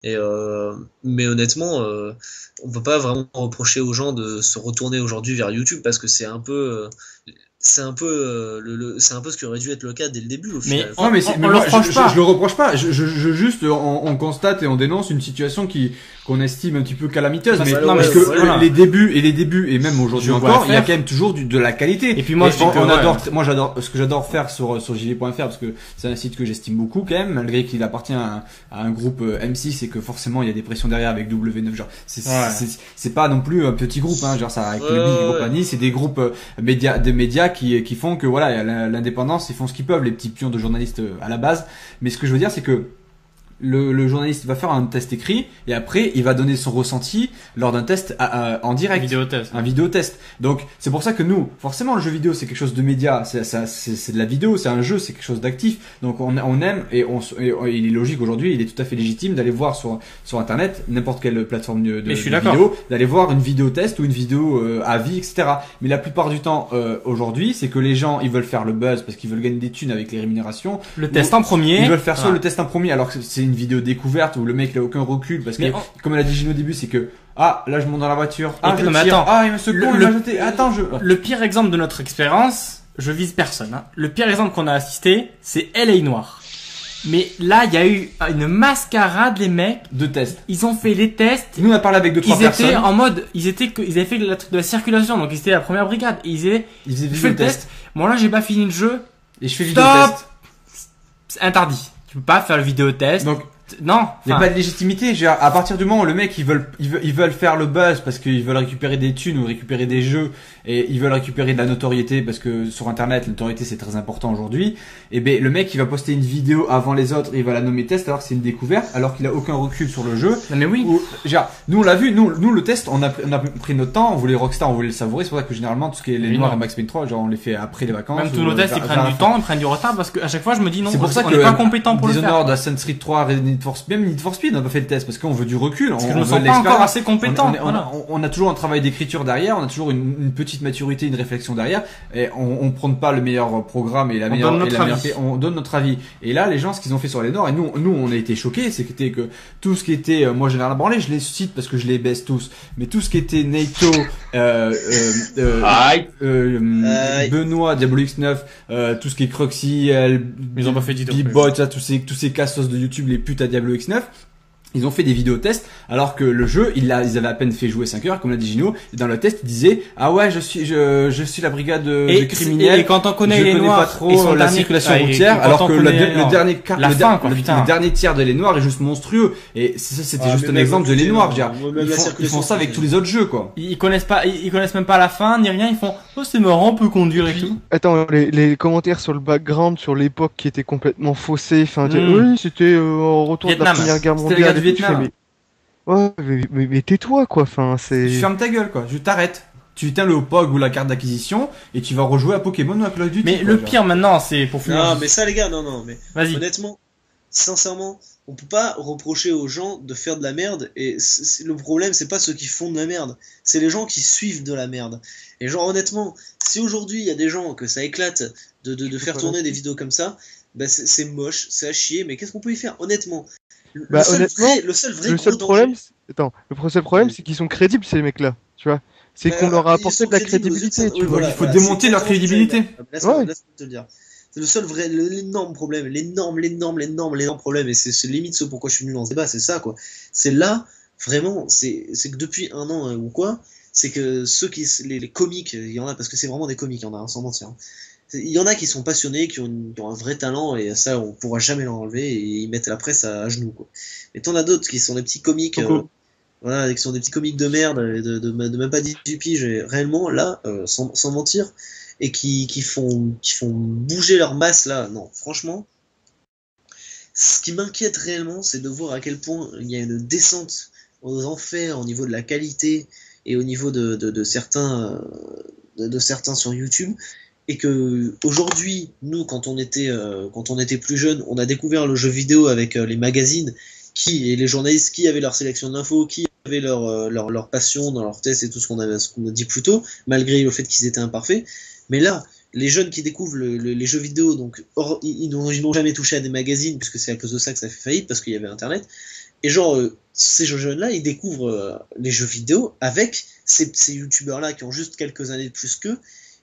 Mais honnêtement, on peut pas vraiment reprocher aux gens de se retourner aujourd'hui vers YouTube parce que c'est un peu ce qui aurait dû être le cas dès le début au Mais final. Ouais, Enfin, mais, on le reproche je le pas. reproche pas. Je juste, on constate et on dénonce une situation qu'on estime un petit peu calamiteuse. Mais Non, mais parce que voilà. les débuts et même aujourd'hui Je vois encore, il y a faire. quand même toujours de la qualité. Et puis moi, je dis que, on ouais. adore, moi ce que j'adore faire sur JV.fr parce que c'est un site que j'estime beaucoup quand même, malgré qu'il appartient à un groupe M6 et que forcément il y a des pressions derrière avec W9. Genre, Ouais. c'est pas non plus un petit groupe, hein. Genre, ça, avec Ouais, le Big et ouais, compagnie, c'est des groupes des médias qui font que voilà, il y a l'indépendance, ils font ce qu'ils peuvent, les petits pions de journalistes à la base. Mais ce que je veux dire, c'est que le journaliste va faire un test écrit et après il va donner son ressenti lors d'un test en direct. Vidéo test. Un vidéo test. Donc c'est pour ça que nous, forcément, le jeu vidéo c'est quelque chose de média, c'est de la vidéo, c'est un jeu, c'est quelque chose d'actif. Donc on aime et il est logique aujourd'hui, il est tout à fait légitime d'aller voir sur internet n'importe quelle plateforme Mais je suis de d'accord. vidéo, d'aller voir une vidéo test ou une vidéo avis, etc. Mais la plupart du temps aujourd'hui, c'est que les gens ils veulent faire le buzz parce qu'ils veulent gagner des thunes avec les rémunérations. Le test en premier. Ils veulent faire soit Voilà. le test en premier alors que c'est une vidéo découverte où le mec il a aucun recul parce que Mais comme elle a dit Gino au début c'est que là je monte dans la voiture, je non, mais tire, attends. il me secoue, Le- il m'a le- jeté, attends je... Le pire exemple de notre expérience, je vise personne, hein. Le pire exemple qu'on a assisté, c'est LA Noir. Mais là, il y a eu une mascarade, les mecs. de test. Ils ont fait les tests. Nous on a parlé avec deux trois Ils étaient personnes, en mode, ils avaient fait de la circulation, donc ils étaient la première brigade. Et ils avaient ils faisaient fait vidéo le test. Moi là, j'ai pas fini le jeu. et je fais vidéo Stop. test. C'est interdit. Tu peux pas faire le vidéo test. Donc Non. il n'y a Enfin, pas de légitimité. Genre, à partir du moment où le mec ils veulent faire le buzz parce qu'ils veulent récupérer des thunes ou récupérer des jeux et ils veulent récupérer de la notoriété parce que sur internet la notoriété c'est très important aujourd'hui. Et ben le mec il va poster une vidéo avant les autres, il va la nommer test alors que c'est une découverte, alors qu'il a aucun recul sur le jeu. non mais oui. Ou, genre, nous on l'a vu, nous le test, on a pris notre temps, on voulait Rockstar, on voulait le savourer, c'est pour ça que généralement tout ce qui est les Oui, noirs non. et Max Payne 3, genre on les fait après les vacances. Même tous ou, nos tests, ils vers prennent la du fin. temps, ils prennent du retard parce que à chaque fois, je me dis non. C'est pour ça on que n'est pas compétent pour le faire. Dishonored, Assassin's Creed 3, Need for Speed, même Need for Speed, on n'a pas fait le test parce qu'on veut du recul, Parce que je on me veut sens de pas encore l'expérience. assez compétent. Voilà. On a toujours un travail d'écriture derrière, on a toujours une petite maturité, une réflexion derrière, et on prône pas le meilleur programme et la On meilleure, donne notre et la meilleure- avis. on donne notre avis. Et là, les gens, ce qu'ils ont fait sur les Noirs, et nous, on a été choqués, c'était que tout ce qui était, moi, Général Branlé, je les cite parce que je les baisse tous, mais tout ce qui était NATO, Benoît, Diablo X9, tout ce qui est Croxy, Ils ont pas fait d'édito. B-Boy, tous ces cassos de YouTube, les putes à Diablo X9. Ils ont fait des vidéos tests alors que le jeu, ils avaient à peine fait jouer 5 heures, comme l'a dit Gino. Et dans le test, ils disaient ah ouais, je suis la brigade de criminels. Et quand on connaît Je les connais noirs, pas trop et son la dernier- circulation et routière, quand alors on que connaît le dernier quart, la fin, quoi, le putain. dernier tiers de Les Noirs est juste monstrueux. Et c'était Ah, juste mais un même, exemple de Les écoutez, Noirs. non, Genre, même la ils font circulation, ça avec c'est- tous les autres jeux, quoi. Ils connaissent même pas la fin ni rien. Ils font oh c'est marrant, on peut conduire et tout. Attends, les commentaires sur le background, sur l'époque qui était complètement faussé, enfin, Mm. oui, c'était au retour de la Vietnam. Première Guerre C'était la guerre mondiale. du et tout, je fais, Vietnam. Ouais, mais tais-toi, quoi, enfin, c'est... Tu fermes ta gueule, quoi. Je t'arrête. Tu éteins le POG ou la carte d'acquisition et tu vas rejouer à Pokémon ou à Call of Duty. Mais quoi, le genre. pire maintenant, c'est pour finir. Non, mais ça, les gars, non, mais Vas-y. honnêtement, sincèrement, on peut pas reprocher aux gens de faire de la merde. Et le problème, c'est pas ceux qui font de la merde, c'est les gens qui suivent de la merde. Et genre, honnêtement, si aujourd'hui il y a des gens que ça éclate de faire tourner des vidéos comme ça, bah c'est moche, c'est à chier. Mais qu'est-ce qu'on peut y faire, honnêtement? Bah, honnêtement, Le seul vrai Le gros seul problème, danger. le seul problème, c'est qu'ils sont crédibles, ces mecs-là, tu vois. C'est qu'on leur a apporté de la crédibilité, tu vois. Il faut démonter leur crédibilité. Ouais. Laisse-moi te le dire. C'est le seul vrai, l'énorme problème, l'énorme problème, et c'est limite ce pourquoi je suis venu dans ce débat, c'est ça, quoi. C'est là, vraiment, c'est que depuis un an ou quoi, c'est que les comiques, il y en a, parce que c'est vraiment des comiques, il y en a, sans mentir. Hein. Il y en a qui sont passionnés, qui ont un vrai talent, et ça, on pourra jamais l'enlever, et ils mettent la presse à genoux, quoi. Mais t'en as d'autres qui sont des petits comiques, voilà, qui sont des petits comiques de merde, de même pas 18 piges, et réellement, là, sans mentir, et qui font bouger leur masse, là, non, franchement, ce qui m'inquiète réellement, c'est de voir à quel point il y a une descente aux enfers au niveau de la qualité, et au niveau de certains, de certains sur YouTube, et que aujourd'hui, nous, quand on était plus jeunes, on a découvert le jeu vidéo avec les magazines, et les journalistes qui avaient leur sélection d'infos, qui avaient leur passion dans leurs tests et tout ce qu'on a dit plus tôt, malgré le fait qu'ils étaient imparfaits. Mais là, les jeunes qui découvrent les jeux vidéo, donc ils n'ont jamais touché à des magazines, puisque c'est à cause de ça que ça fait faillite, parce qu'il y avait Internet. Et genre, ces jeunes-là, ils découvrent les jeux vidéo avec ces youtubeurs-là qui ont juste quelques années de plus qu'eux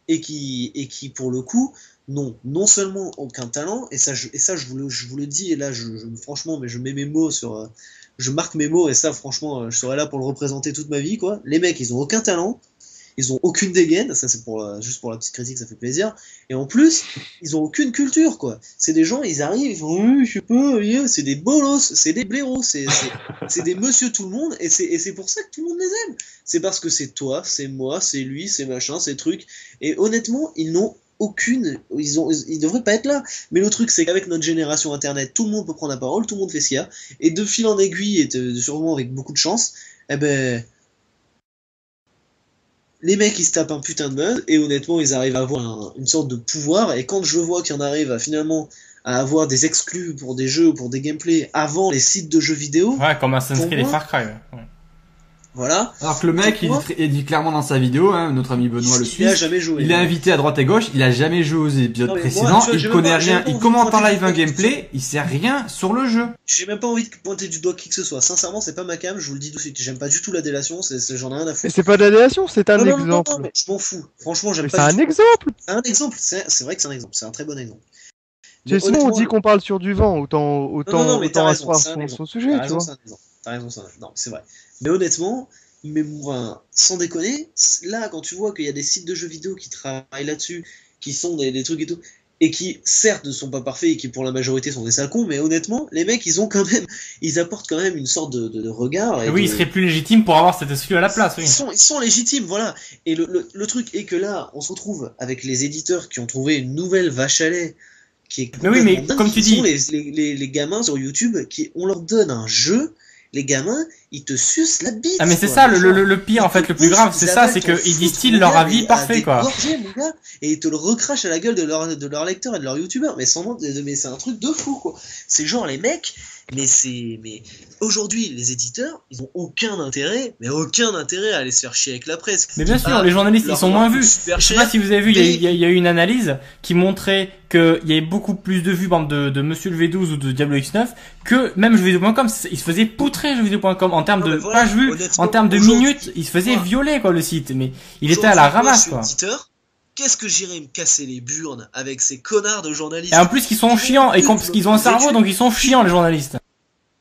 et qui pour le coup, n'ont non seulement aucun talent, et ça je vous le dis, et là, franchement, mais je mets mes mots sur... je marque mes mots, et ça, franchement, je serai là pour le représenter toute ma vie, quoi. Les mecs, ils ont aucun talent, ils ont aucune dégaine, ça c'est juste pour la petite critique, ça fait plaisir. Et en plus, ils ont aucune culture, quoi. C'est des gens, ils arrivent, ils font, oui, je sais pas, c'est des bolos, c'est des blaireaux, c'est des monsieur tout le monde, et c'est pour ça que tout le monde les aime. C'est parce que c'est toi, c'est moi, c'est lui, c'est machin, c'est truc. Et honnêtement, ils n'ont aucune, ils devraient pas être là. Mais le truc, c'est qu'avec notre génération internet, tout le monde peut prendre la parole, tout le monde fait ce qu'il y a, et de fil en aiguille, et sûrement avec beaucoup de chance, eh ben, les mecs ils se tapent un putain de buzz, et honnêtement ils arrivent à avoir une sorte de pouvoir, et quand je vois qu'il y en arrive à finalement à avoir des exclus pour des jeux ou pour des gameplays avant les sites de jeux vidéo, Ouais, comme Assassin's Creed et moi, Far Cry. Ouais. voilà. Alors que le mec, il dit clairement dans sa vidéo, hein, notre ami Benoît le il a Suisse, jamais joué. il est invité à droite et gauche, il a jamais joué aux épisodes Non, mais précédents, moi, tu vois, il j'ai connaît même pas- j'ai rien, même pas il envie de commente en pointer live du un doigt qui gameplay, il sait rien sur le jeu. J'ai même pas envie de pointer du doigt qui que ce soit. Sincèrement, c'est pas ma cam, je vous le dis tout de suite. J'aime pas du tout la délation, j'en ai rien à Mais foutre. c'est pas de la délation, c'est un Non, exemple. mais je m'en fous. Franchement, j'aime Mais c'est pas un du tout. exemple. C'est un exemple, c'est vrai que c'est un exemple, c'est un très bon exemple. C'est Mais souvent on honnêtement, dit qu'on parle sur du vent, autant mais t'as raison, asseoir c'est un exemple. son sujet, T'as tu raison, vois. c'est un exemple. T'as raison, c'est un exemple. Non, c'est vrai. Mais honnêtement, sans déconner, là, quand tu vois qu'il y a des sites de jeux vidéo qui travaillent là-dessus, qui sont des trucs et tout, et qui, certes, ne sont pas parfaits et qui, pour la majorité, sont des sales cons, mais honnêtement, les mecs, ils apportent quand même une sorte de regard. Et Oui, il serait plus légitime pour avoir cet exclu à la place, oui. Ils sont légitimes, voilà. Et le truc est que là, on se retrouve avec les éditeurs qui ont trouvé une nouvelle vache à lait qui est Mais oui, mais complètement dingue, comme tu qui sont dis- les gamins sur YouTube, on leur donne un jeu, les gamins, ils te sucent la bite. Ah mais c'est quoi. ça Genre, le pire en fait, le plus grave, c'est ça, c'est qu'ils distillent leur avis parfait quoi. Mon gars, et ils te le recrachent à la gueule de leur lecteur et de leur youtubeur, mais mais c'est un truc de fou quoi. C'est genre les mecs, mais aujourd'hui les éditeurs, ils ont aucun intérêt à aller se faire chier avec la presse. Mais bien sûr, les journalistes ils sont moins vus. Je sais pas si vous avez vu, il y a eu une analyse qui montrait qu'il y avait beaucoup plus de vues par exemple, de Monsieur le V12 ou de Diablo X9 que même jeuxvideo.com. Il se faisait poutrer jeuxvideo.com en termes de pages vues, en termes de minutes, il se faisait violer quoi le site. Mais il était à la ramasse quoi. Qu'est-ce que j'irais me casser les burnes avec ces connards de journalistes? Et en plus qu'ils sont chiants et parce qu'ils ont un cerveau donc ils sont chiants les journalistes.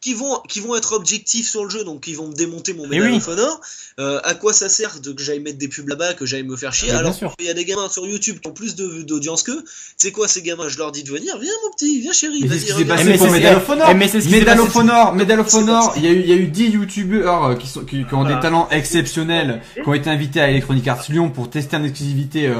Qui vont être objectifs sur le jeu, donc ils vont me démonter mon Medal of Honor. À quoi ça sert que j'aille mettre des pubs là-bas, que j'aille me faire chier? Alors il y a des gamins sur YouTube qui ont plus d'audience qu'eux. C'est quoi ces gamins? Je leur dis de venir, viens mon petit, viens chérie. Mais vas-y, c'est ce qui s'est passé pour Medal of Honor. Medal of Honor, il y a eu 10 youtubeurs qui ont des talents exceptionnels, qui ont été invités à Electronic Arts Lyon pour tester en exclusivité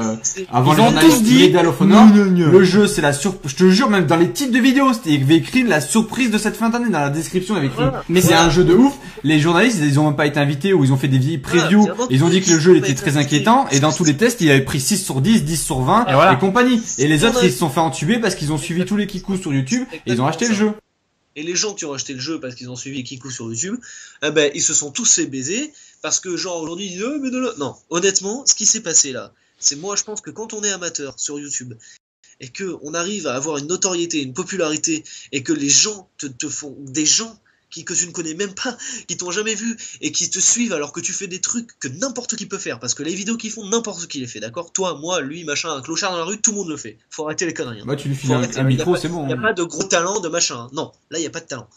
avant le journaliste Medal of Honor. Le jeu, c'est je te jure, même dans les titres de vidéos, il y avait écrit la surprise de cette fin d'année dans la description. Il y avait écrit, mais c'est un jeu de ouf. Les journalistes, ils ont même pas été invités ou ils ont fait des vieilles previews. Ils ont dit que le jeu était très inquiétant et dans tous les tests, il avait pris 6 sur 10, 10 sur 20 et compagnie. Et les autres, ils se sont fait entuber parce qu'ils ont suivi tous les kikous sur YouTube et ils ont acheté le jeu. Et les gens qui ont acheté le jeu parce qu'ils ont suivi Kikou sur YouTube, eh ben, ils se sont tous fait baiser parce que genre aujourd'hui ils disent mais non, honnêtement, ce qui s'est passé là, c'est moi je pense que quand on est amateur sur YouTube et que on arrive à avoir une notoriété, une popularité et que les gens te font des gens que tu ne connais même pas, qui t'ont jamais vu et qui te suivent alors que tu fais des trucs que n'importe qui peut faire parce que les vidéos qu'ils font, n'importe qui les fait, d'accord? Toi, moi, lui, machin, un clochard dans la rue, tout le monde le fait. Faut arrêter les conneries. Hein. Bah, tu lui files un micro, c'est bon. Il n'y a pas de gros talent, de machin. Hein. Non, là, il n'y a pas de talent.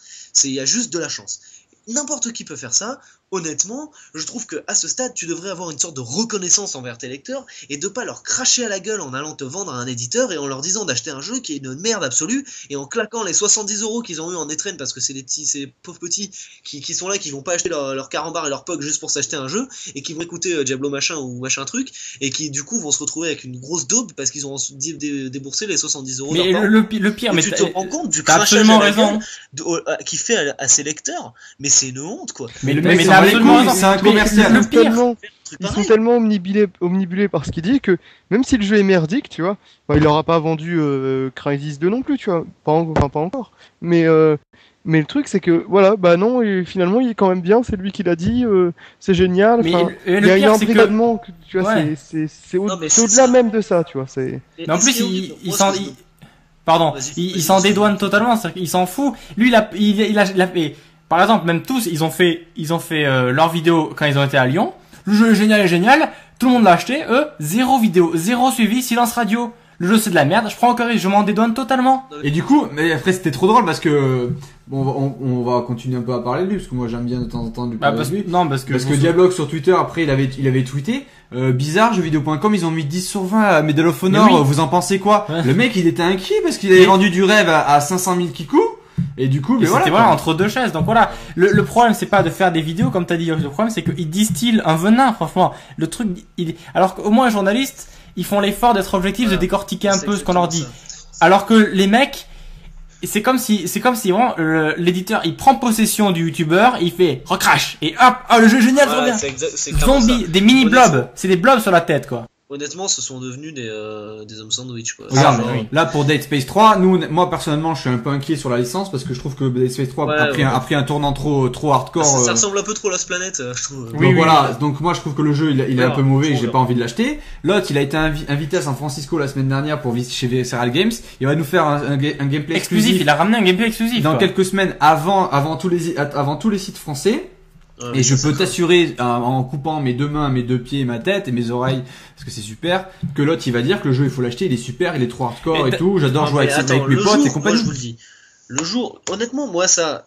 Il y a juste de la chance. N'importe qui peut faire ça. Honnêtement, je trouve que à ce stade, tu devrais avoir une sorte de reconnaissance envers tes lecteurs et de pas leur cracher à la gueule en allant te vendre à un éditeur et en leur disant d'acheter un jeu qui est une merde absolue et en claquant les 70 € qu'ils ont eu en étrenne parce que c'est ces pauvres petits qui sont là, qui vont pas acheter leur carambar et leur POG juste pour s'acheter un jeu et qui vont écouter Diablo machin ou machin truc et qui du coup vont se retrouver avec une grosse daube parce qu'ils ont déboursé les 70 € Mais le pire, mais tu te rends compte du t'as crachage absolument à la raison. gueule qui fait à ses lecteurs, mais c'est une honte quoi. Mais le mec, mec, c'est t'as absolument raison. c'est un Mais commercial. le pire, Ils sont tellement omnibulés par ce qu'il dit que même si le jeu est merdique, tu vois, bah, il aura pas vendu Crysis 2 non plus, tu vois, pas encore. Mais le truc c'est que voilà, bah non, et finalement il est quand même bien, c'est lui qui l'a dit, c'est génial. Mais il y a un embrigadement, tu vois, Ouais. c'est au-delà même de ça, tu vois. Mais en plus, il s'en dédouane totalement, c'est-à-dire qu'il s'en fout. Lui, il a fait par exemple, même tous, ils ont fait leur vidéo quand ils ont été à Lyon. Le jeu est génial. Tout le monde l'a acheté. Eux, 0 vidéo, 0 suivi, silence radio. Le jeu c'est de la merde. Je prends encore, je m'en dédouane totalement. Et du coup, mais après c'était trop drôle parce que bon, on va continuer un peu à parler de lui parce que moi j'aime bien de temps en temps lui parler de lui. Parce que Diablox sur Twitter après il avait tweeté bizarre jeuxvideo.com ils ont mis 10 sur 20 à Medal of Honor, oui. Vous en pensez quoi? Ouais. Le mec il était inquiet parce qu'il avait vendu du rêve à 500 000 kikou. Et du coup, mais c'était entre deux chaises. Donc voilà, le problème c'est pas de faire des vidéos comme t'as dit. Le problème c'est qu'ils distillent un venin. Franchement, le truc, alors qu'au moins les journalistes, ils font l'effort d'être objectifs, de décortiquer un peu ce qu'on leur dit. Alors que les mecs, c'est comme si vraiment l'éditeur il prend possession du youtubeur, il fait recrash et hop, le jeu est génial, trop bien. Zombies, des mini blobs, c'est des blobs sur la tête quoi. Honnêtement, ce sont devenus des hommes sandwich, quoi. Regarde, là, pour Dead Space 3, moi, personnellement, je suis un peu inquiet sur la licence parce que je trouve que Dead Space 3 a pris un tournant trop hardcore. Ça ressemble un peu trop à Lost Planet, je trouve. Donc voilà. Donc moi, je trouve que le jeu, il est un peu mauvais et j'ai pas envie de l'acheter. L'autre, il a été invité à San Francisco la semaine dernière pour visiter chez Visceral Games. Il va nous faire un gameplay exclusif. Il a ramené un gameplay exclusif. Dans quelques semaines avant tous les sites français. Et je peux t'assurer, en coupant mes 2 mains, mes 2 pieds, ma tête et mes oreilles, parce que c'est super, que l'autre il va dire que le jeu il faut l'acheter, il est super, il est trop hardcore et tout, j'adore jouer avec mes potes et compagnie. Moi, je vous le dis, le jour, honnêtement, moi ça,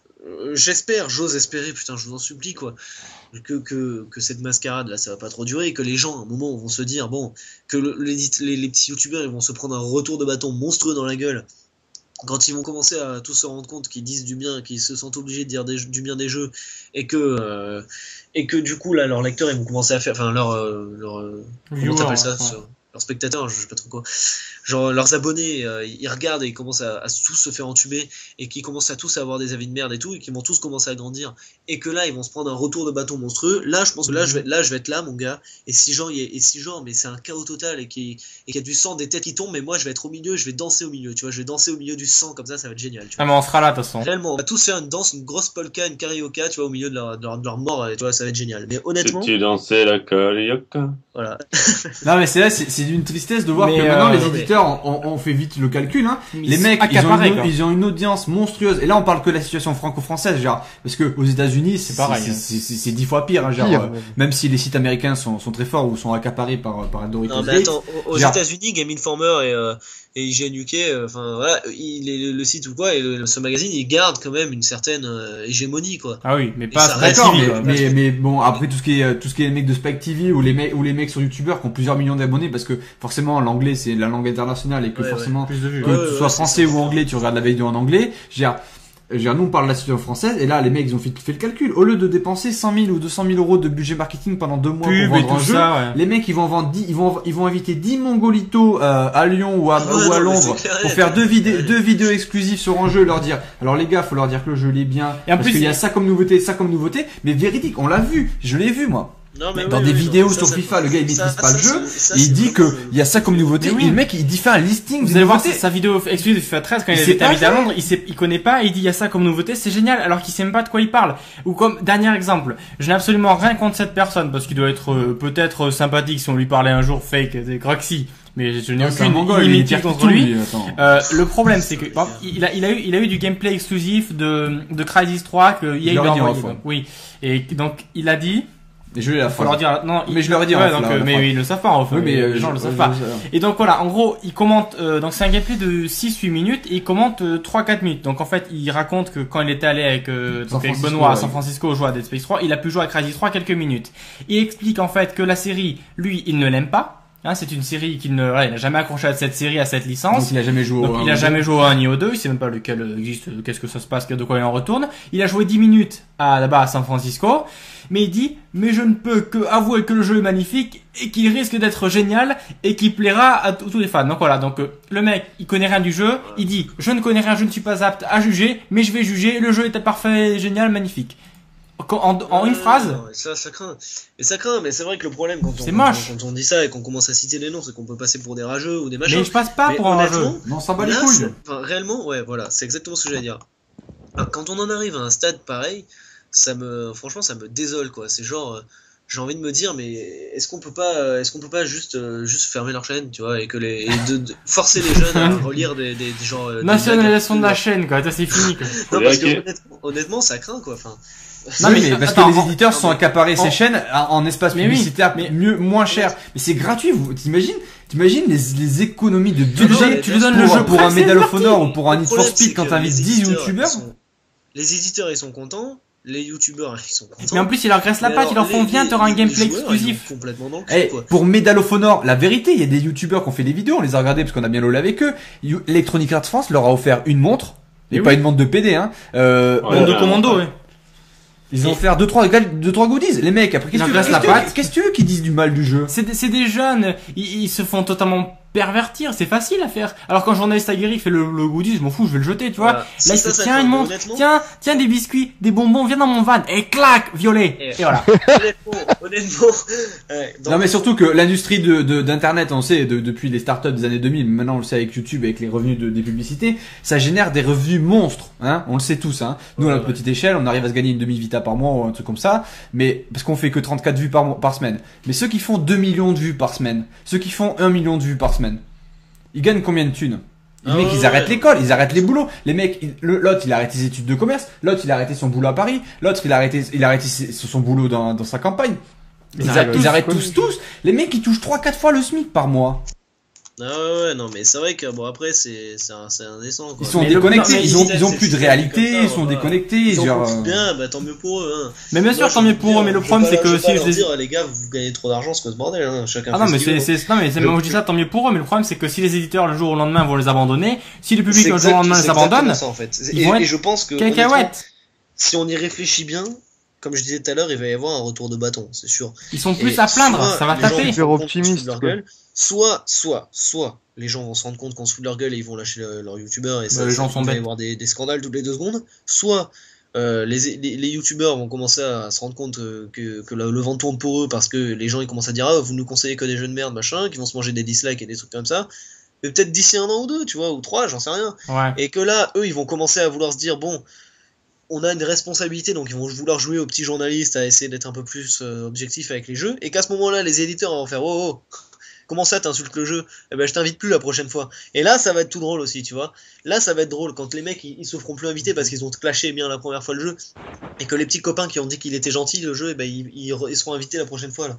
j'ose espérer, putain, je vous en supplie quoi, que cette mascarade là, ça va pas trop durer et que les gens à un moment vont se dire bon, que les petits youtubeurs ils vont se prendre un retour de bâton monstrueux dans la gueule. Quand ils vont commencer à tous se rendre compte qu'ils disent du bien, qu'ils se sentent obligés de dire du bien des jeux, et que du coup là leurs lecteurs ils vont commencer à faire, enfin comment t'appelles ça, leurs spectateurs, je sais pas trop quoi, genre leurs abonnés, ils regardent et ils commencent à tous se faire entuber et qu'ils commencent à tous avoir des avis de merde et tout, et qu'ils vont tous commencer à grandir, et que là ils vont se prendre un retour de bâton monstrueux. Là je pense que je vais être là mon gars, et si genre mais c'est un chaos total et qu'il y a du sang, des têtes qui tombent, mais moi je vais être au milieu, je vais danser au milieu, tu vois, je vais danser au milieu du sang comme ça va être génial, tu vois. Ah mais on sera là de toute façon. Réellement, on va tous faire une danse, une grosse polka, une carioca, tu vois, au milieu de leur mort, et tu vois, ça va être génial. Mais honnêtement, Si tu dansais la carioca. voilà. Non mais c'est d'une tristesse de voir que maintenant les éditeurs on fait vite le calcul hein. Les mecs ils ont une audience monstrueuse et là on parle que de la situation franco-française genre parce que aux États-Unis c'est pareil, c'est 10 fois pire hein, genre même si les sites américains sont très forts ou sont accaparés par Doritos. Non mais attends, aux États-Unis Game Informer et IGN UK, enfin voilà, le site ou quoi, et ce magazine il garde quand même une certaine hégémonie quoi. Ah oui, mais pas d'accord, mais bon après tout ce qui est les mecs de Spike TV ou les mecs sur YouTubeur qui ont plusieurs millions d'abonnés parce que forcément l'anglais c'est la langue internationale et que forcément que tu sois français ou anglais tu regardes la vidéo en anglais. Nous on parle de la situation française et là les mecs ils ont fait le calcul, au lieu de dépenser 100 000 ou 200 000 euros de budget marketing pendant 2 mois pour vendre un jeu, les mecs ils vont vendre ils vont inviter 10 mongolitos à Lyon ou à Londres pour faire deux vidéos exclusives sur un jeu et leur dire alors les gars faut leur dire que le jeu il est bien et parce qu'il y a ça comme nouveauté mais véridique on l'a vu, je l'ai vu moi. Non, mais dans des vidéos sur FIFA, le gars il maîtrise pas le jeu, et il dit que il y a ça comme nouveauté, et le mec il dit fait un listing. Vous allez voir sa vidéo exclusive de FIFA 13 quand il était invité à Londres, il connaît pas, et il dit il y a ça comme nouveauté, c'est génial, alors qu'il sait même pas de quoi il parle. Ou comme dernier exemple, je n'ai absolument rien contre cette personne parce qu'il doit être peut-être sympathique si on lui parlait un jour fake, c'est Groxy. Mais je n'ai aucune inimitié contre lui. Le problème c'est que il a eu du gameplay exclusif de Crysis 3 que EA lui a envoyé. Oui. Et donc il a dit mais je vais faut leur dire non, mais je leur ai dit mais ils le savent pas en fait. Oui, mais les gens le savent pas. Et donc voilà, en gros, il commente donc c'est un gameplay de 6-8 minutes et il commente 3-4 minutes. Donc en fait, il raconte que quand il était allé avec Benoît à San Francisco jouer à Dead Space 3, il a pu jouer à Crysis 3 quelques minutes. Il explique en fait que la série, lui, il ne l'aime pas. Hein, c'est une série qu'il il n'a jamais accroché à cette série, à cette licence. Donc il a jamais joué au 1. Il a jamais joué au 1 ni au 2, il sait même pas lequel existe, qu'est-ce que ça se passe, de quoi il en retourne. Il a joué 10 minutes là-bas à San Francisco, mais il dit, mais je ne peux que avouer que le jeu est magnifique et qu'il risque d'être génial et qu'il plaira à tous les fans. Donc voilà, donc le mec, il connaît rien du jeu, il dit, je ne connais rien, je ne suis pas apte à juger, mais je vais juger, le jeu est parfait, génial, magnifique. En une phrase. Ça craint. Mais ça craint, mais c'est vrai que le problème quand on dit ça et qu'on commence à citer les noms, c'est qu'on peut passer pour des rageux ou des machins. Mais je passe pas pour un rageux. Non, ça bat les couilles. Enfin, réellement, ouais, voilà, c'est exactement ce que j'allais dire. Alors, quand on en arrive à un stade pareil, franchement, ça me désole, quoi. C'est genre, j'ai envie de me dire, mais est-ce qu'on peut pas juste fermer leur chaîne, tu vois, et de forcer les jeunes à relire des genres. Nationalisation de la chaîne, quoi. Ça, c'est fini, quoi. Non, parce que honnêtement, ça craint, quoi. Enfin. Non, mais parce que les éditeurs sont accaparés ces chaînes en espace publicitaire moins cher. Mais c'est gratuit, t'imagines les économies de budget tu lui donnes le jeu pour un Medal of Honor ou pour un Need for Speed quand t'invites 10 youtubeurs. Les éditeurs, ils sont contents. Les youtubeurs, ils sont contents. Mais en plus, ils leur graissent la patte, ils leur font viens, t'auras un gameplay exclusif. Complètement dans le cul, quoi. Pour Medal of Honor, la vérité, il y a des youtubeurs qui ont fait des vidéos, on les a regardés parce qu'on a bien lolé avec eux. Electronic Arts France leur a offert une montre, et pas une montre de PD, hein. Montre de commando, ouais. Ils ont offert deux trois goodies, les mecs. Après, qu'est-ce que tu veux qu'ils disent du mal du jeu? C'est des jeunes, ils se font totalement pervertir, c'est facile à faire. Alors quand un journaliste aguerri fait le goodies, je m'en fous, je vais le jeter, tu vois. Là, il fait, tiens une montre, tiens des biscuits, des bonbons, viens dans mon van, et clac, violet. Et voilà. Honnêtement. Non, mais surtout que l'industrie d'internet, on sait, depuis les startups des années 2000, maintenant on le sait avec YouTube, avec les revenus des publicités, ça génère des revenus monstres, hein. On le sait tous, hein. Nous, à notre petite échelle, on arrive à se gagner une demi-vita par mois ou un truc comme ça, mais, parce qu'on fait que 34 vues par semaine. Mais ceux qui font 2 millions de vues par semaine, ceux qui font 1 million de vues par semaine, ils gagnent combien de thunes? Les mecs, ils arrêtent l'école, ils arrêtent les boulots. Les mecs, l'autre, il a arrêté ses études de commerce. L'autre, il a arrêté son boulot à Paris. L'autre, il a arrêté son boulot dans sa campagne. Ils arrêtent tous. Les mecs, ils touchent 3-4 fois le SMIC par mois. Ah ouais, non, mais c'est vrai que bon, après, c'est indécent, quoi. Ils sont déconnectés, ils ont plus de réalité, ils sont déconnectés, ils genre. bien, bah tant mieux pour eux, hein. Mais bien sûr, tant mieux pour eux, mais le problème, c'est que si je dis, les gars, vous gagnez trop d'argent, c'est quoi ce bordel, hein, chacun. Ah non, mais moi je dis ça, tant mieux pour eux, mais le problème, c'est que si les éditeurs, le jour au lendemain, vont les abandonner, si le public, le jour au lendemain, les abandonne, ça, en fait. Et je pense que, si on y réfléchit bien, comme je disais tout à l'heure, il va y avoir un retour de bâton, c'est sûr. Ils sont plus à plaindre, ça va taper. Soit les gens vont se rendre compte qu'on se fout de leur gueule et ils vont lâcher leur youtubeur et ça, les gens sont il va y bêtes. avoir des scandales toutes les 2 secondes. Soit les youtubeurs vont commencer à se rendre compte que le vent tourne pour eux parce que les gens ils commencent à dire ah vous nous conseillez que des jeux de merde machin, qui vont se manger des dislikes et des trucs comme ça. Mais peut-être d'ici 1 an ou 2, tu vois, ou 3, j'en sais rien. Ouais. Et que là, eux ils vont commencer à vouloir se dire bon, on a une responsabilité, donc ils vont vouloir jouer aux petits journalistes à essayer d'être un peu plus objectif avec les jeux, et qu'à ce moment-là, les éditeurs vont faire oh, comment ça t'insultes le jeu? Eh ben je t'invite plus la prochaine fois. Et là, ça va être tout drôle aussi, tu vois. Là, ça va être drôle quand les mecs ils se feront plus inviter parce qu'ils ont clashé bien la première fois le jeu, et que les petits copains qui ont dit qu'il était gentil le jeu, eh ben ils seront invités la prochaine fois là.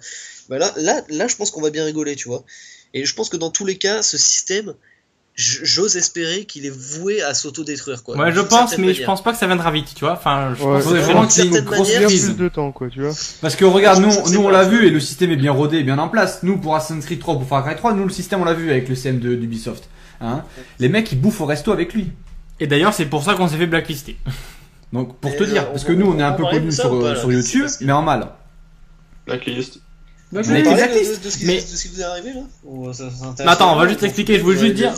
Ben là, je pense qu'on va bien rigoler, tu vois. Et je pense que dans tous les cas, ce système, j'ose espérer qu'il est voué à s'autodétruire, quoi. Ouais, je pense, mais je pense pas que ça viendra vite, tu vois. Enfin, je pense vraiment qu'il y a une grosse crise de temps, quoi, tu vois. Parce que regarde, nous on l'a vu et le système est bien rodé et bien en place. Nous, pour Assassin's Creed 3, pour Far Cry 3, nous le système on l'a vu avec le CM d'Ubisoft. Hein. Les mecs ils bouffent au resto avec lui. Et d'ailleurs, c'est pour ça qu'on s'est fait blacklister. Donc, pour te dire, parce que nous on est un peu connus sur YouTube, mais en mal. Blacklist. De ce qui vous est arrivé là mais attends, on va juste expliquer, je voulais juste dire,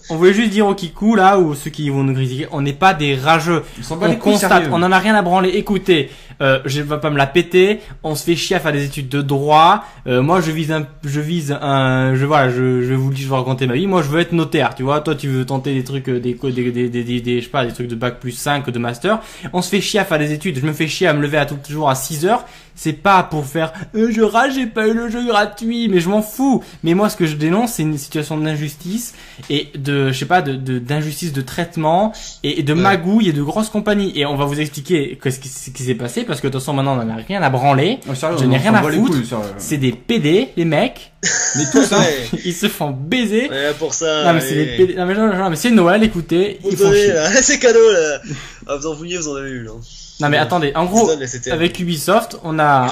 on voulait juste dire au Kikou là, ou ceux qui vont nous critiquer, on n'est pas des rageux, on constate, on en a rien à branler, écoutez, je vais pas me la péter, on se fait chier à faire des études de droit, moi je vais vous raconter ma vie, moi je veux être notaire, tu vois, toi tu veux tenter des trucs, je sais pas, des trucs de bac plus 5, de master, on se fait chier à faire des études, je me fais chier à me lever toujours à 6 heures, c'est pas pour faire je rage, j'ai pas eu le jeu gratuit, mais je m'en fous. Mais moi ce que je dénonce c'est une situation d'injustice et d'injustice de traitement et de magouille et de grosses compagnies. Et on va vous expliquer ce qui s'est passé parce que de toute façon maintenant on en a rien à branler. Je n'ai rien à foutre. C'est des PD les mecs. Mais tous hein. Ils se font baiser. Ouais, pour ça. Non mais c'est des PD. Non mais c'est Noël, écoutez, ils font chier. C'est cadeau là. Ah, vous en vouliez, vous en avez eu là. Non mais attendez, en gros, avec Ubisoft, on a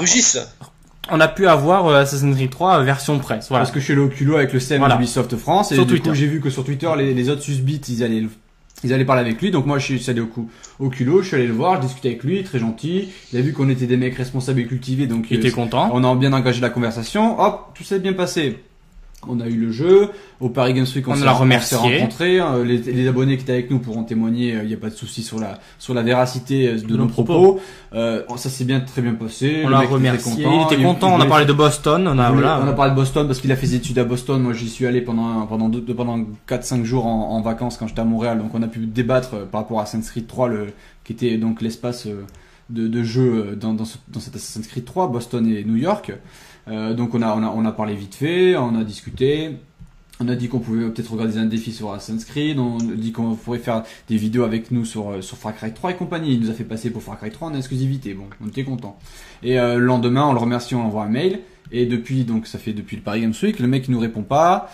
pu avoir Assassin's Creed 3 version presse. Voilà. Parce que je suis allé au culot avec le CM d'Ubisoft France et sur du Twitter. coup j'ai vu que sur Twitter les autres susbits ils allaient parler avec lui, donc moi je suis allé au culot, je suis allé le voir, je discutais avec lui, très gentil. Il a vu qu'on était des mecs responsables et cultivés, donc il était content. On a bien engagé la conversation. Hop, tout s'est bien passé. On a eu le jeu au Paris Games Week, on s'est rencontrés. Les abonnés qui étaient avec nous pourront témoigner. Il n'y a pas de souci sur la véracité de nos propos. Ça s'est très bien passé. On l'a remercié. Il était content. On a parlé de Boston. On a parlé de Boston parce qu'il a fait des études à Boston. Moi, j'y suis allé pendant 4-5 jours en vacances quand j'étais à Montréal. Donc, on a pu débattre par rapport à Assassin's Creed 3, qui était donc l'espace de jeux dans cet Assassin's Creed 3, Boston et New York. Donc on a parlé vite fait, on a discuté. On a dit qu'on pouvait peut-être organiser un défi sur Assassin's Creed, on a dit qu'on pourrait faire des vidéos avec nous sur Far Cry 3 et compagnie. Il nous a fait passer pour Far Cry 3 en exclusivité, bon, on était content. Et le lendemain, on le remercie, on envoie un mail. Et depuis, donc ça fait depuis le Paris Games Week, le mec il nous répond pas.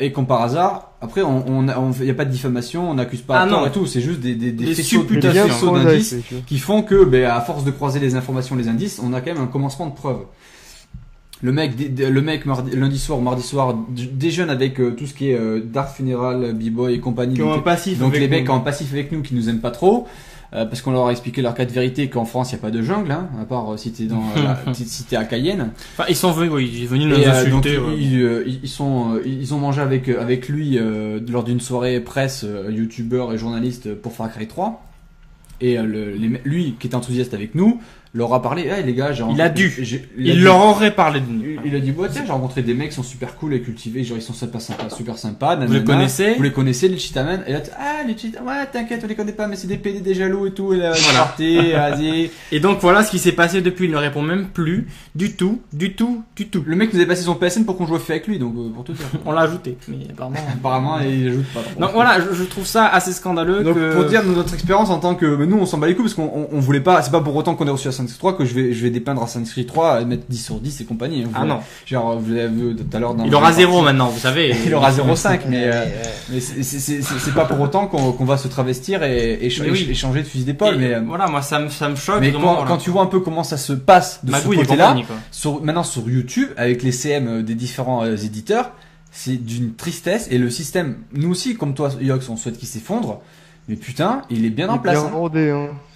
Et comme par hasard, après y a pas de diffamation, on n'accuse pas à tort et tout, c'est juste des supputations d'indices qui font que, à force de croiser les informations, les indices, on a quand même un commencement de preuve. Le mec lundi soir, mardi soir, déjeune avec tout ce qui est Dark Funeral, B-Boy et compagnie. Donc les mecs en passif avec nous qui nous aiment pas trop. Parce qu'on leur a expliqué leur cas de vérité qu'en France il n'y a pas de jungle, hein, à part si t'es si t'es à Cayenne. Enfin, ils sont venus nous insulter. Donc, ils ont mangé avec lui lors d'une soirée presse, youtubeur et journaliste pour Far Cry 3. Et lui qui est enthousiaste avec nous leur a parlé. Hey, les gars, il leur aurait parlé de nous. Il a dit tiens, j'ai rencontré des mecs qui sont super cool et cultivés, genre ils sont super sympas. Vous les connaissez? Vous les connaissez, les cheatamen? Et là, les cheatamen, ouais, t'inquiète, on les connaît pas, mais c'est des PD, des jaloux et tout. Et là, voilà. Et donc voilà ce qui s'est passé depuis. Il ne répond même plus du tout. Le mec nous a passé son PSN pour qu'on joue au fait avec lui, donc pour tout dire. On l'a ajouté, mais apparemment il ajoute pas. Donc voilà, je trouve ça assez scandaleux. Donc pour dire notre expérience en tant que nous on s'en bat les couilles parce qu'on voulait pas, c'est pas pour autant qu'on ait reçu Assassin's Creed 3 que je vais dépeindre Assassin's Creed 3 et mettre 10 sur 10 et compagnie. Non. Genre vous avez vu tout à l'heure dans il aura 0 maintenant, vous savez. Il aura 0,5 mais c'est pas pour autant qu'on va se travestir et changer de fusil d'épaule. Mais voilà, moi ça me choque. Mais vraiment, quand tu vois un peu comment ça se passe de ce côté-là, maintenant sur YouTube avec les CM des différents éditeurs, c'est d'une tristesse et le système, nous aussi comme toi Yox, on souhaite qu'il s'effondre. Mais putain, il est bien en place.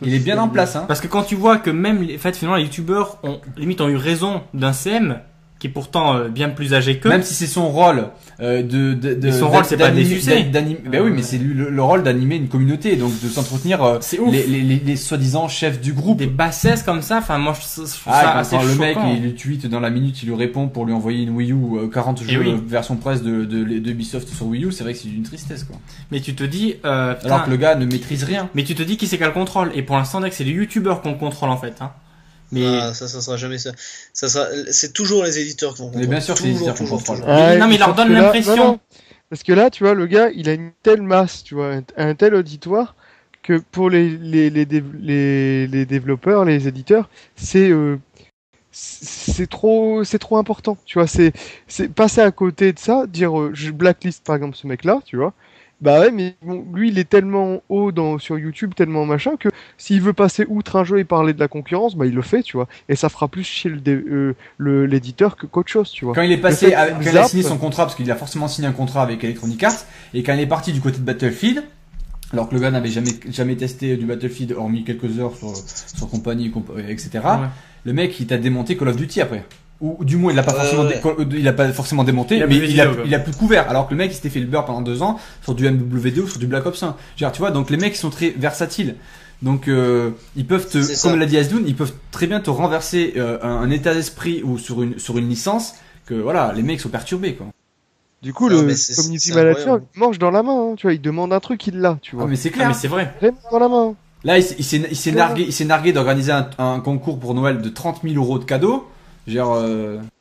Il est bien en place. Parce que quand tu vois que même, finalement, les youtubeurs ont eu raison d'un CM qui est pourtant bien plus âgé qu'eux. Même si c'est son rôle son rôle c'est pas de les sucer. Ben oui, mais c'est le rôle d'animer une communauté, donc de s'entretenir les soi-disant chefs du groupe. Des bassesses comme ça, enfin moi je trouve ça assez choquant. Le mec il tweet dans la minute, il lui répond pour lui envoyer une Wii U 40 jeux version presse de Ubisoft sur Wii U, c'est vrai que c'est une tristesse quoi. Mais tu te dis alors que le gars ne maîtrise rien. Mais tu te dis qui c'est qui a le contrôle, et pour l'instant c'est les youtubeurs qui ont le contrôle en fait Mais ça sera jamais ça. C'est toujours les éditeurs qui vont contrôler. Mais bien sûr, c'est les éditeurs qui contrôlent. Non, mais il leur donne l'impression. Non. Parce que là, tu vois, le gars, il a une telle masse, tu vois, un tel auditoire que pour les développeurs, les éditeurs, c'est trop important. Tu vois, c'est passer à côté de ça, dire je blacklist par exemple ce mec-là, tu vois. Bah ouais, mais bon, lui, il est tellement haut sur YouTube, tellement machin, que s'il veut passer outre un jeu et parler de la concurrence, bah il le fait, tu vois. Et ça fera plus chez l'éditeur qu'autre chose, tu vois. Quand il est passé, quand il a signé son contrat, parce qu'il a forcément signé un contrat avec Electronic Arts, et quand il est parti du côté de Battlefield, alors que le gars n'avait jamais testé du Battlefield, hormis quelques heures sur compagnie, etc. Ouais. Le mec, il t'a démonté Call of Duty après. Ou du moins il a pas forcément démonté, mais il a plus couvert, alors que le mec il s'était fait le beurre pendant 2 ans sur du MW2 ou sur du Black Ops 1. Genre, tu vois, donc les mecs ils sont très versatiles, donc ils peuvent comme l'a dit Asdoun, ils peuvent très bien te renverser un état d'esprit ou sur une licence, que voilà, les mecs sont perturbés quoi. Du coup, le community manager mange dans la main, tu vois, il demande un truc, il l'a, tu vois. Ah, mais c'est clair, mais c'est vrai. Vraiment dans la main. Là, il s'est nargué d'organiser un concours pour Noël de 30 000 euros de cadeaux. Genre,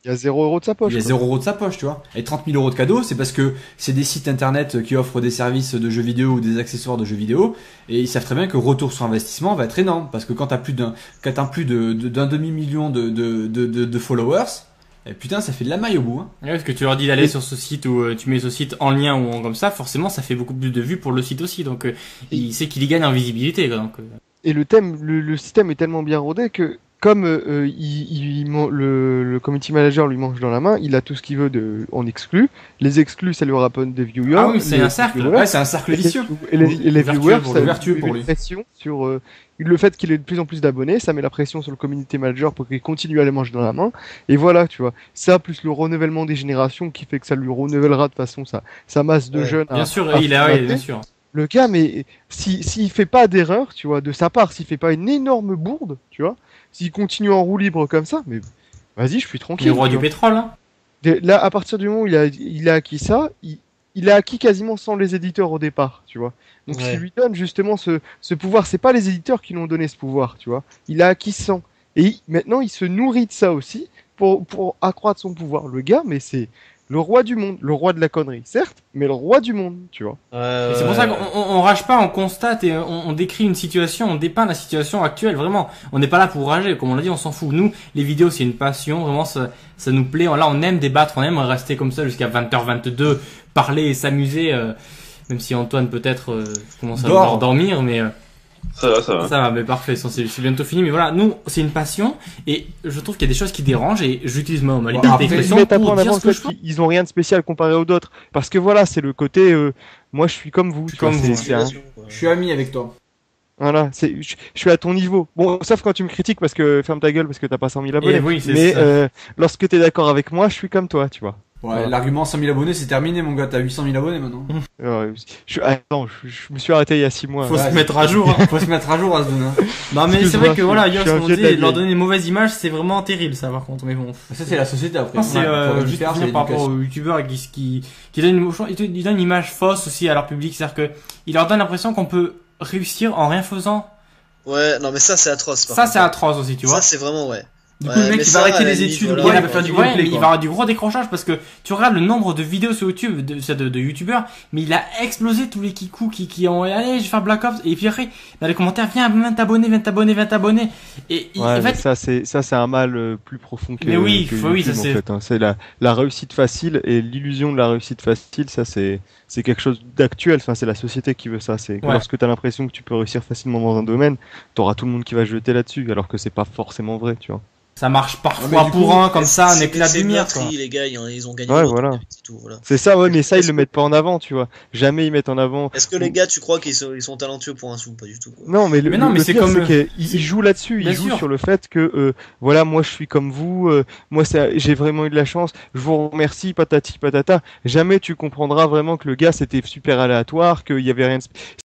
il y a 0 euros de sa poche. Il y a 0 euros de sa poche, tu vois. Et 30 000 euros de cadeaux, c'est parce que c'est des sites internet qui offrent des services de jeux vidéo ou des accessoires de jeux vidéo. Et ils savent très bien que le retour sur investissement va être énorme. Parce que quand t'as plus d'un demi-million de followers, et putain, ça fait de la maille au bout, hein. Ouais, parce que tu leur dis d'aller sur ce site ou tu mets ce site en lien ou comme ça, forcément, ça fait beaucoup plus de vues pour le site aussi. Donc, il sait qu'il y gagne en visibilité, quoi. Donc, Et le système est tellement bien rodé que, comme le community manager lui mange dans la main, il a tout ce qu'il veut en exclu. Les exclus, ça lui rapporte des viewers. Ah oui, c'est un cercle. Ouais, c'est un cercle vicieux. Et les viewers, ça vertueux pour lui. Pression sur le fait qu'il ait de plus en plus d'abonnés, ça met la pression sur le community manager pour qu'il continue à les manger dans la main. Et voilà, tu vois. Ça, plus le renouvellement des générations qui fait que ça lui renouvellera de façon sa masse de jeunes. Bien sûr, bien sûr. Le gars, mais s'il fait pas d'erreur, tu vois, de sa part, s'il fait pas une énorme bourde, tu vois, s'il continue en roue libre comme ça, mais vas-y, je suis tranquille. Le roi du pétrole, hein. Là, à partir du moment où il a acquis ça, il il a acquis quasiment sans les éditeurs au départ, tu vois. Donc, Ouais. s'il lui donne justement ce pouvoir, c'est pas les éditeurs qui lui ont donné ce pouvoir, tu vois. Il a acquis sans. Et maintenant, il se nourrit de ça aussi pour accroître son pouvoir. Le gars, mais c'est le roi du monde, le roi de la connerie, certes, mais le roi du monde, tu vois. Et c'est pour ça qu'on rage pas, on constate et on décrit une situation, on dépeint la situation actuelle, vraiment. On n'est pas là pour rager, comme on l'a dit, on s'en fout. Nous, les vidéos, c'est une passion, vraiment, ça nous plaît. Là, on aime débattre, on aime rester comme ça jusqu'à 20h22, parler et s'amuser, même si Antoine peut-être commence à vouloir dormir, mais Ça va, ça va. ça va, mais parfait, c'est bientôt fini. Mais voilà, nous, c'est une passion et je trouve qu'il y a des choses qui dérangent et j'utilise ma Ils liberté d'expression mettent un peu pour en dire avant ce que je pense. ils ont rien de spécial comparé aux autres. Parce que voilà, c'est le côté, moi je suis comme vous. tu vois, comme vous. Je suis ami avec toi. Voilà, je suis à ton niveau. Bon, sauf quand tu me critiques parce que ferme ta gueule parce que t'as pas 100 000 abonnés. Et oui, c'est Mais ça. lorsque t'es d'accord avec moi, je suis comme toi, tu vois. Ouais, Voilà. l'argument 100 000 abonnés, c'est terminé, mon gars. T'as 800 000 abonnés maintenant. Attends, je me suis arrêté il y a 6 mois. Faut Ouais, se mettre à jour. Hein. Faut se mettre à jour à ce donner. Non mais c'est Excuse-moi, vrai que voilà, je Yoss, suis un on vieux dit, de la leur vieille. donner une mauvaise image, c'est vraiment terrible ça par contre, mais bon. Ça, c'est la société après. Non, c'est Faut juste faire, pour c'est dire par rapport l'éducation. aux youtubeurs qui donnent une image fausse aussi à leur public, c'est-à-dire que ils leur donnent l'impression qu'on peut réussir en rien faisant. Ouais, non, mais ça, c'est atroce. par Ça contre. c'est atroce aussi, tu vois. Ça, c'est vraiment, ouais. Du coup, Ouais, le mec, mais il ça, va arrêter à la les limite, études, voilà, ouais, il va quoi. faire du Ouais, gameplay, mais il quoi. va avoir du gros décrochage parce que tu regardes le nombre de vidéos sur YouTube de youtubeurs, mais il a explosé tous les kikous qui ont allez, je vais faire Black Ops et puis après dans les commentaires viens t'abonner. Et Ouais, en mais fait, ça c'est un mal plus profond que Mais oui, que oui, YouTube, ça, en c'est- fait, hein. C'est la réussite facile et l'illusion de la réussite facile, ça c'est quelque chose d'actuel, enfin c'est la société qui veut ça, c'est que Ouais. lorsque tu as l'impression que tu peux réussir facilement dans un domaine, t'auras tout le monde qui va se jeter là-dessus alors que c'est pas forcément vrai, tu vois. ça marche Ouais, parfois mais du pour coup, un comme ça, un C'est- éclat de c'est une lumière quoi. loterie, les gars, ils ont gagné. Ouais, l'autre, voilà. c'est tout, voilà. C'est ça, ouais, mais ça ils Est-ce le que- mettent pas en avant, tu vois. Jamais ils mettent en avant. Est-ce que les gars, tu crois qu'ils sont talentueux pour un sou? Pas du tout, quoi. Non, mais Mais non, mais le c'est pire, comme- c'est qu'ils jouent là-dessus, Bien ils jouent sûr. sur le fait que voilà, moi je suis comme vous, moi j'ai vraiment eu de la chance, je vous remercie, patati patata. Jamais tu comprendras vraiment que le gars c'était super aléatoire, qu'il y avait rien de